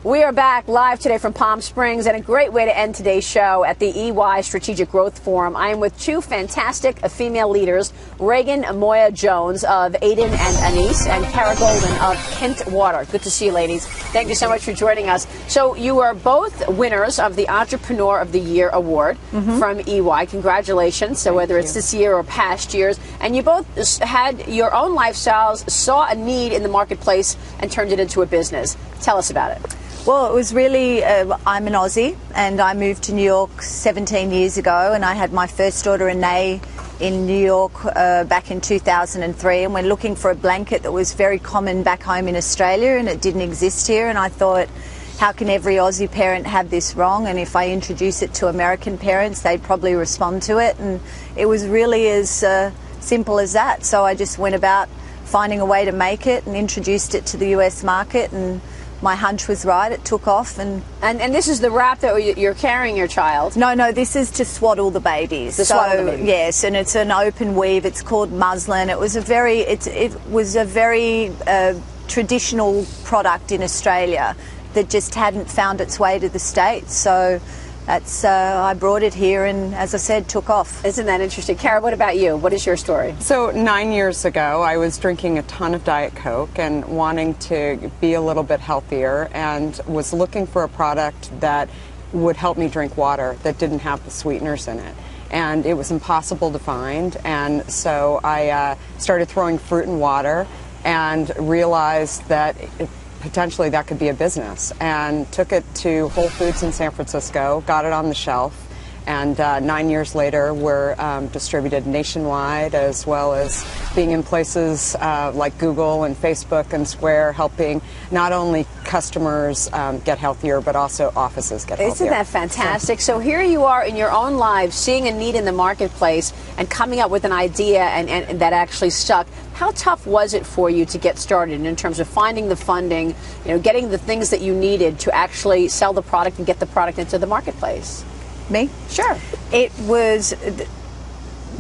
We are back live today from Palm Springs, and a great way to end today's show at the EY Strategic Growth Forum. I am with two fantastic female leaders, Raegan and Moya-Jones of Aden and Anais, and Goldin of Kent Water. Good to see you, ladies. Thank you so much for joining us. So you are both winners of the Entrepreneur of the Year Award from EY. Congratulations. So whether it's this year or past years, and you both had your own lifestyles, saw a need in the marketplace, and turned it into a business. Tell us about it. Well, it was really, I'm an Aussie, and I moved to New York 17 years ago, and I had my first daughter, Anais, in New York back in 2003, and we're looking for a blanket that was very common back home in Australia, and it didn't exist here, and I thought, how can every Aussie parent have this wrong? And if I introduce it to American parents, they'd probably respond to it, and it was really as simple as that. So I just went about finding a way to make it and introduced it to the US market, and my hunch was right. It took off, and this is the wrap that you're carrying your child. No, this is to swaddle the babies. Swaddle the babies. Yes, and it's an open weave. It's called muslin. It was a very traditional product in Australia that just hadn't found its way to the States. So that's I brought it here, and as I said, took off. Isn't that interesting? Kara, what about you? What is your story? So 9 years ago, I was drinking a ton of Diet Coke and wanting to be a little bit healthier, and was looking for a product that would help me drink water that didn't have the sweeteners in it. And it was impossible to find, and so I started throwing fruit in water and realized that potentially that could be a business, and took it to Whole Foods in San Francisco, got it on the shelf, and 9 years later we're distributed nationwide, as well as being in places like Google and Facebook and Square, helping not only customers get healthier, but also offices get healthier. Isn't that fantastic? So here you are in your own lives, seeing a need in the marketplace and coming up with an idea and that actually stuck. How tough was it for you to get started in terms of finding the funding, getting the things that you needed to actually sell the product and get the product into the marketplace? Me? Sure. It was,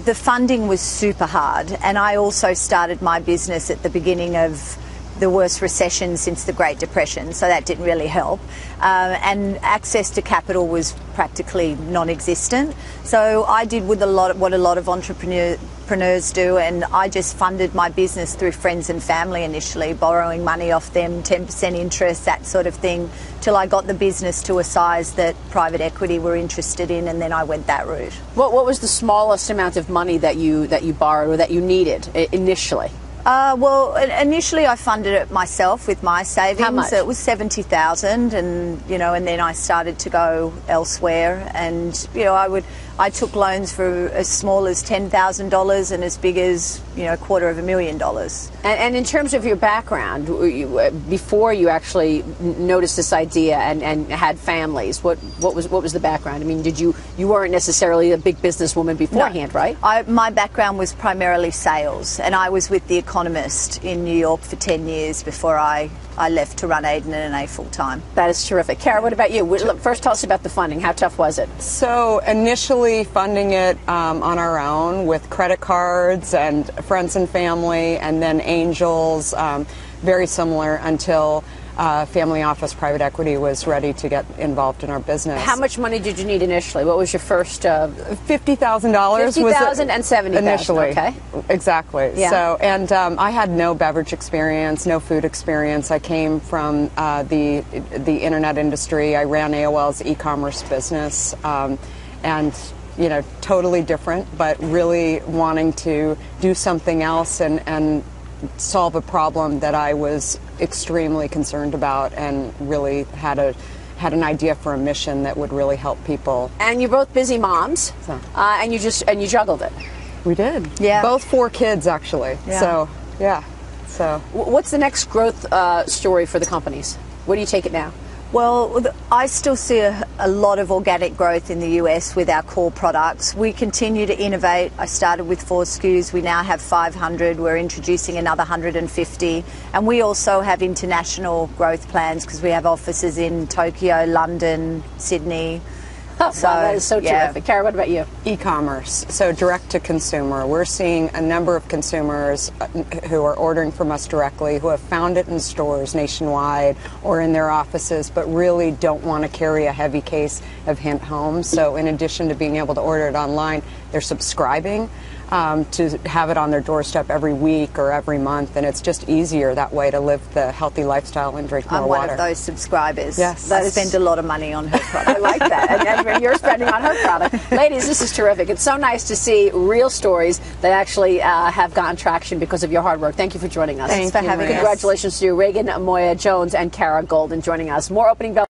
the funding was super hard, and I also started my business at the beginning of the worst recession since the Great Depression, so that didn't really help. And access to capital was practically non-existent. So I did what a lot of entrepreneurs do, and I just funded my business through friends and family initially, borrowing money off them, 10% interest, that sort of thing, till I got the business to a size that private equity were interested in, and then I went that route. What was the smallest amount of money that you borrowed or that you needed initially? Well, initially I funded it myself with my savings. How much? It was $70,000, and and then I started to go elsewhere, and I took loans for as small as $10,000 and as big as $250,000. And in terms of your background, before you actually noticed this idea and had families, what was the background? I mean, you weren't necessarily a big businesswoman beforehand, no. right? My background was primarily sales, and I was with The Economist in New York for 10 years before I left to run Aden and Anais full time. That is terrific. Kara, what about you? First, tell us about the funding. How tough was it? So initially funding it on our own with credit cards and friends and family, and then angels, very similar, until family office private equity was ready to get involved in our business. How much money did you need initially? What was your first? $50,000. $50,000 and $70,000. Initially, okay. Exactly. Yeah. So, and I had no beverage experience, no food experience. I came from the internet industry. I ran AOL's e-commerce business, and totally different, but really wanting to do something else and solve a problem that I was extremely concerned about, and really had an idea for a mission that would really help people. And you're both busy moms, and you juggled it. We did. Yeah. Both 4 kids, actually. Yeah. So, yeah. So. What's the next growth story for the companies? Where do you take it now? Well, I still see a lot of organic growth in the US with our core products. We continue to innovate. I started with 4 SKUs. We now have 500. We're introducing another 150. And we also have international growth plans because we have offices in Tokyo, London, Sydney. Wow, that is so terrific. Kara, what about you? E-commerce, so direct to consumer. We're seeing a number of consumers who are ordering from us directly, who have found it in stores nationwide or in their offices, but really don't want to carry a heavy case of hint home. So in addition to being able to order it online, they're subscribing to have it on their doorstep every week or every month, and it's just easier that way to live the healthy lifestyle and drink more water. I'm one of those subscribers. Yes. I spend a lot of money on her product. I like that. And you're spending on her product. Ladies, this is terrific. It's so nice to see real stories that actually have gotten traction because of your hard work. Thank you for joining us. Thanks for having us. Congratulations to you, Raegan, Moya-Jones, and Kara Goldin joining us. More opening bell.